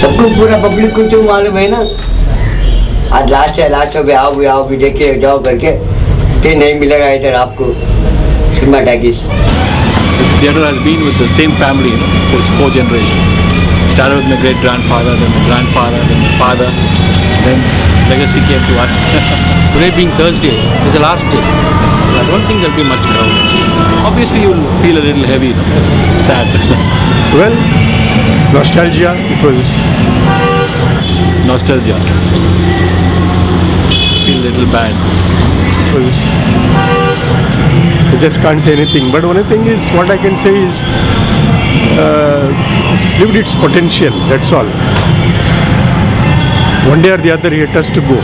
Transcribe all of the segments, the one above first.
सबको पूरा पब्लिक को तो मालूम है ना। आज लास्ट है, लास्ट में आओ भी देखे जाओ करके, फिर नहीं मिलेगा इधर आपको cinema टैकिस। This theatre has been with the same family, you know, for its 4 generations. Started with my great grandfather, then my grandfather, then my father, then legacy came to us. Today being Thursday is the last day, so I don't think there'll be much crowd. Obviously you will feel a little heavy, you know, sad. Well, nostalgia, it was Nostalgia. Feel a little bad. it was I just can't say anything, but only thing is what I can say is it's lived its potential, that's all. One day or the other it has to go.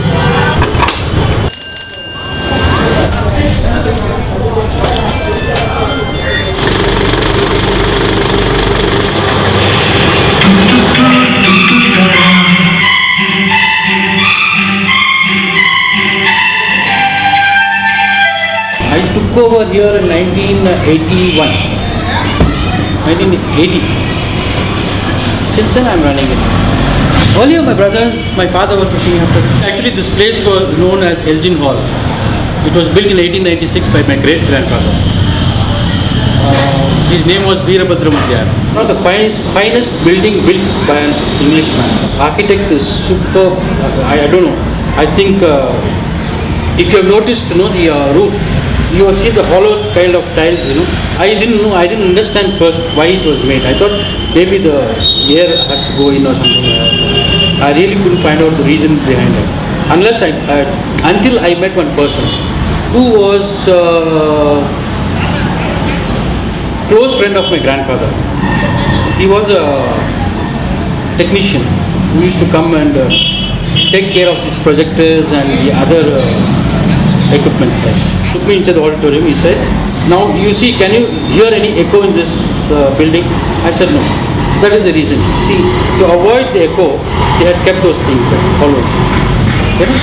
I took over here in 1981. 1980. Since then I'm running it. Earlier my father was looking after. Actually this place was known as Elgin Hall. It was built in 1896 by my great grandfather. His name was Veerabhadra Madhyar. One of the finest building built by an Englishman. Architect is superb. I don't know. I think if you have noticed, you know, the roof, you will see the hollow kind of tiles, you know. I didn't understand first why it was made. I thought maybe the air has to go in or something like that. I really couldn't find out the reason behind it. Until I met one person who was close friend of my grandfather. He was a technician who used to come and take care of these projectors and the other equipment. Took me into the auditorium. He said, "Now you see, can you hear any echo in this building?" I said, "No." That is the reason. See, to avoid the echo, they had kept those things there, hollows. You know,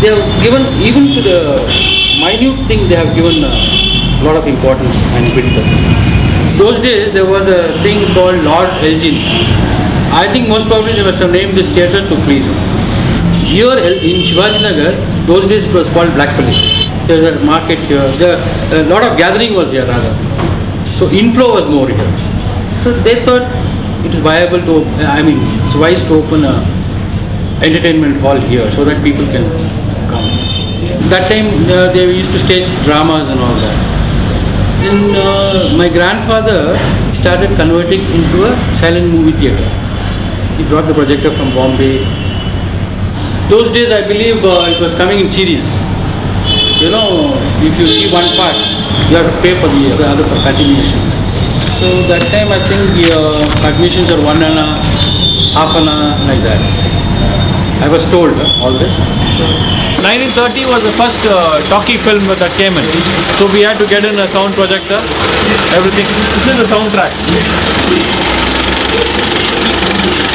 they have given, even to the minute thing, they have given a lot of importance and built up. Those days there was a thing called Lord Elgin. I think most probably they must have named this theatre to please him. Here in Shivaji Nagar, those days it was called Blackpully. There was a market here. A lot of gathering was here rather. So inflow was more here. So they thought it is viable to, it's wise to open a entertainment hall here so that people can come. That time they used to stage dramas and all that. Then my grandfather started converting into a silent movie theatre. He brought the projector from Bombay. Those days I believe it was coming in series. You know, if you see one part, you have to pay for the other for continuation. So that time I think the admissions are 1 anna, half anna, like that. I was told all this. 1930 was the first talkie film that came in. So we had to get in a sound projector, everything. This is the soundtrack.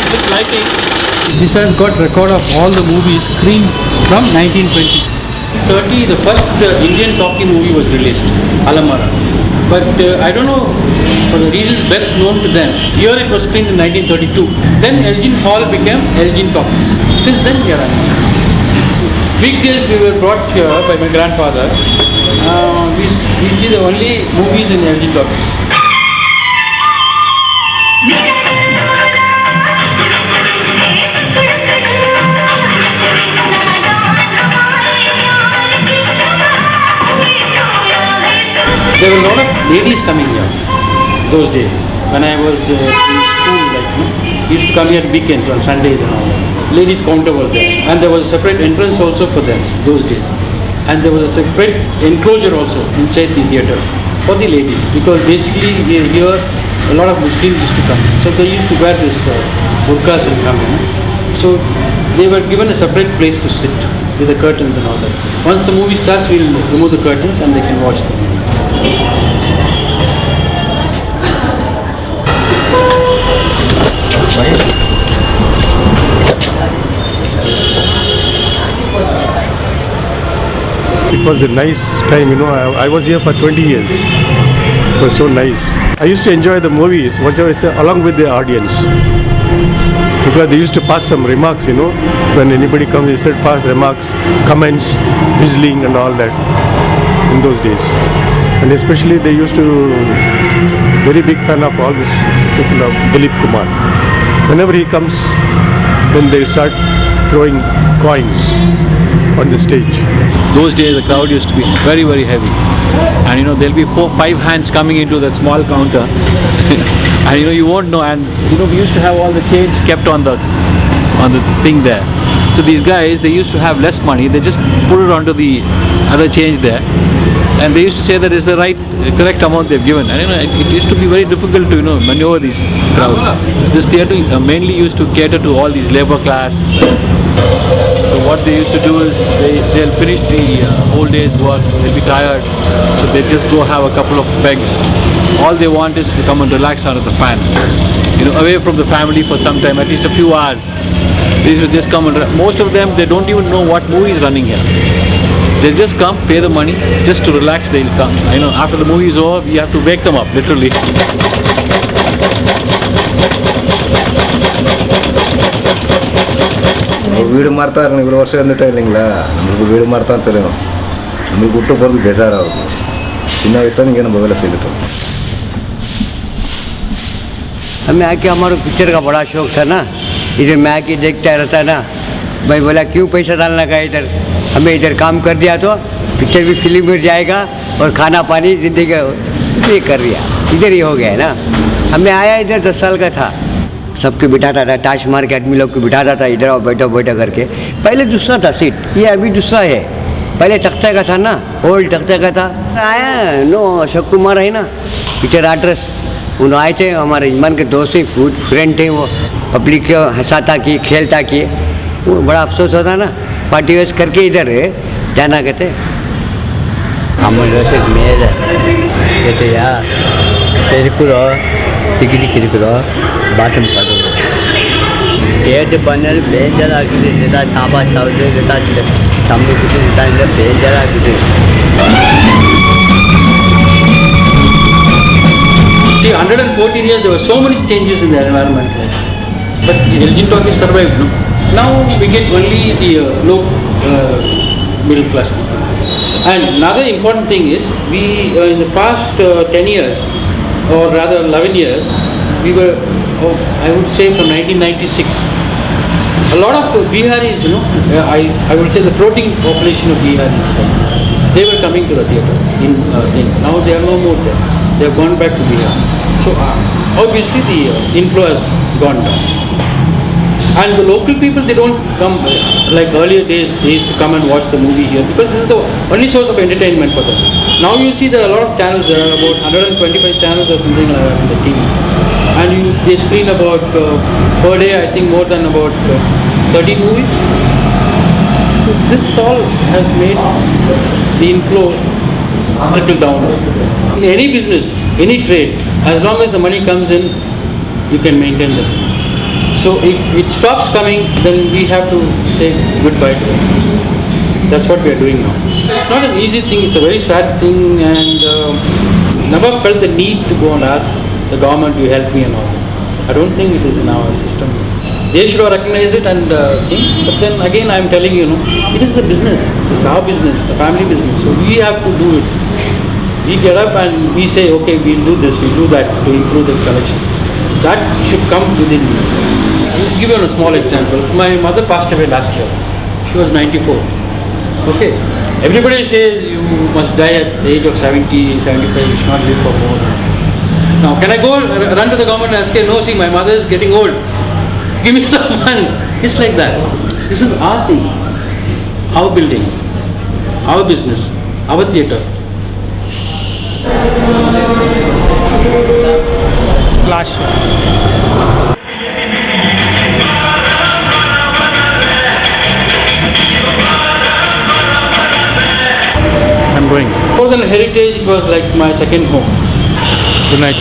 This lighting. This has got record of all the movies screened from 1920. 30, the first Indian talkie movie was released, Alamara. But I don't know, for the reasons best known to them, here it was screened in 1932. Then Elgin Hall became Elgin Talkies. Since then we are running. Weekdays we were brought here by my grandfather. We see the only movies in Elgin Talkies. There were a lot of ladies coming here those days. When I was in school, used to come here at weekends on Sundays and all that. Ladies counter was there, and there was a separate entrance also for them those days. And there was a separate enclosure also inside the theatre for the ladies, because basically here a lot of Muslims used to come. So they used to wear this burqas and come in. So they were given a separate place to sit with the curtains and all that. Once the movie starts, we'll remove the curtains and they can watch the movie. It was a nice time, you know. I was here for 20 years. It was so nice. I used to enjoy the movies, whatever I say, along with the audience. because they used to pass some remarks, when anybody comes, they said pass remarks, comments, whistling and all that in those days. And especially they used to, very big fan of all this people of Dilip Kumar. Whenever he comes, then they start throwing coins on the stage. Those days the crowd used to be very, very heavy. And there'll be 4-5 hands coming into that small counter. And you won't know. And we used to have all the change kept on the thing there. So these guys, they used to have less money. They just put it onto the other change there. And they used to say that is the correct amount they've given. And it used to be very difficult to maneuver these crowds. This theatre mainly used to cater to all these labor class. So what they used to do is they'll finish the whole day's work. They'll be tired, so they just go have a couple of pegs. All they want is to come and relax under the fan. Away from the family for some time, at least a few hours. They should just come and most of them, they don't even know what movie is running here. They'll just come, pay the money, just to relax. They'll come. After the movie is over, we have to wake them up, literally. வீடு மாற்றாரு இவ்வளோ வருஷம் இருந்துட்டோம் இல்லைங்களா, நம்மளுக்கு வீடு மாற்றான்னு தெரியும், நம்மளுக்கு விட்டு போகிறதுக்கு பேசாராகும். சின்ன வயசுல இங்கே நம்ம வேலை செய்துட்டோம். हमें आके हमारा पिक्चर का बड़ा शौक था ना, इधर में आके देखता रहता ना, भाई बोला क्यों पैसा डालना का इधर, हमें इधर काम कर दिया तो पिक्चर भी फिल्म में जाएगा और खाना पानी जिंदगी ये कर दिया, इधर ही हो गया है ना। हमें आया इधर 10 साल का था, सबको बिठाता था, टाश मार के आदमी लोग को बिठाता था, इधर आओ बैठो बैठो करके। पहले दूसरा था सीट, ये अभी दूसरा है, पहले तख्ते का था ना, ओल्ड तख्ते का था। आया नो अशोक कुमार है ना, पिक्चर एड्रेस, उन्होंने आए थे, हमारे ईमान के दोस्त ही फ्रेंड थे, वो पब्लिक को हंसाता किए खेलता किए, वो बड़ा अफसोस होता ना, पार्टी वेस्ट करके इधर जाना कहते। 아무래도 매일 그때야 데리고로 디기디기로 바텀 가도 게드 번을 매일 하기도 내가 사바 사우드 내가 삼루기도 내가 매일 하기도. See, 114 years there were so many changes in the environment, but Elgin Talkies survived. No? Now we get only the low middle class people. And another important thing is, we in the past 10 years, or rather 11 years, we were, I would say from 1996, a lot of Biharis, I would say the floating population of Biharis, they were coming to the theatre in thing. Now they are no more there. They have gone back to Bihar. So obviously the inflow has gone down. And the local people, they don't come like earlier days. They used to come and watch the movie here because this is the only source of entertainment for them. Now you see there are a lot of channels. There are about 125 channels or something like that on the TV, and they screen about per day, I think, more than about 30 movies. So this all has made the inflow trickle down. In any business, any trade, as long as the money comes in, you can maintain the thing. So if it stops coming, then we have to say goodbye to it. That's what we are doing now. It's not an easy thing, it's a very sad thing, and never felt the need to go and ask the government to help me and all that. I don't think it is in our system. They should have recognized it and think, but then again I am telling you, it is a business. It's our business, it's a family business. So we have to do it. We get up and we say, okay, we'll do this, we'll do that to improve the collections. That should come within. I'll give you a small example. My mother passed away last year. She was 94. Okay. Everybody says you must die at the age of 70, 75, you should not live for more. Now, can I go run to the government and say, no, see, my mother is getting old. Give me some money. It's like that. This is our thing, our building, our business, our theatre. Last year. I'm going. More than a heritage, it was like my second home. Good night.